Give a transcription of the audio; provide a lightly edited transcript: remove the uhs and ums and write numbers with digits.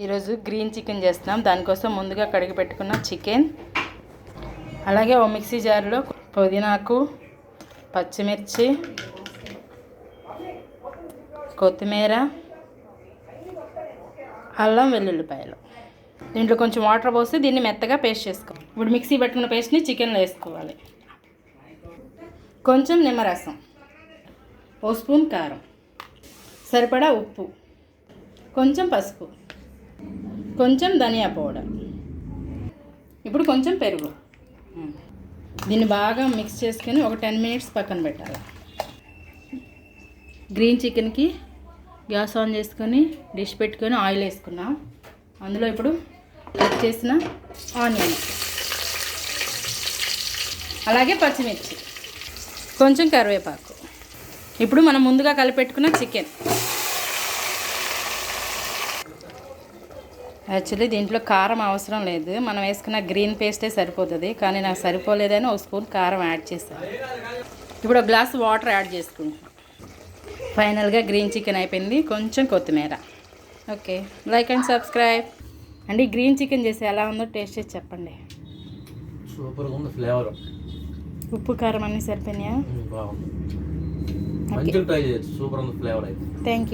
ఈరోజు green chicken చేస్తున్నాం. దానికోసం ముందుగా కడిగి పెట్టుకున్న చికెన్, అలాగే ఓ మిక్సీ జార్లో పుదీనాకు, పచ్చిమిర్చి, కొత్తిమీర, అల్లం వెల్లుల్లిపాయలు, దీంట్లో కొంచెం వాటర్ పోసి దీన్ని మెత్తగా పేస్ట్ చేసుకోవాలి. ఇప్పుడు మిక్సీ పట్టుకున్న పేస్ట్ని చికెన్లో వేసుకోవాలి. కొంచెం నిమ్మరసం, ఓ స్పూన్ కారం, సరిపడా ఉప్పు, కొంచెం పసుపు, కొంచెం ధనియా పౌడర్, ఇప్పుడు కొంచెం పెరుగు. దీన్ని బాగా మిక్స్ చేసుకొని ఒక 10 మినిట్స్ పక్కన పెట్టాలి. గ్రీన్ చికెన్కి గ్యాస్ ఆన్ చేసుకొని డిష్ పెట్టుకొని ఆయిల్ వేసుకున్నాం. అందులో ఇప్పుడు కట్ చేసిన ఆనియన్, అలాగే పచ్చిమిర్చి, కొంచెం కరివేపాకు, ఇప్పుడు మనం ముందుగా కలిపెట్టుకున్న చికెన్. యాక్చువల్లీ దీంట్లో కారం అవసరం లేదు, మనం వేసుకున్న గ్రీన్ పేస్టే సరిపోతుంది. కానీ నాకు సరిపోలేదని ఒక స్పూన్ కారం యాడ్ చేశాను. ఇప్పుడు ఒక గ్లాస్ వాటర్ యాడ్ చేసుకుంటాం. ఫైనల్గా గ్రీన్ చికెన్ అయిపోయింది. కొంచెం కొత్తిమీర. ఓకే, లైక్ అండ్ సబ్స్క్రైబ్ అండి. గ్రీన్ చికెన్ చేసి ఎలా ఉందో టేస్ట్ చేసి చెప్పండి. సూపర్గా ఉంది ఫ్లేవర్. ఉప్పు కారం అన్నీ సరిపోయినాయా? బాగుంది. మంచిగా ట్రై చేయొచ్చు. సూపర్ ఉంది ఫ్లేవర్ అయితే. Thank you.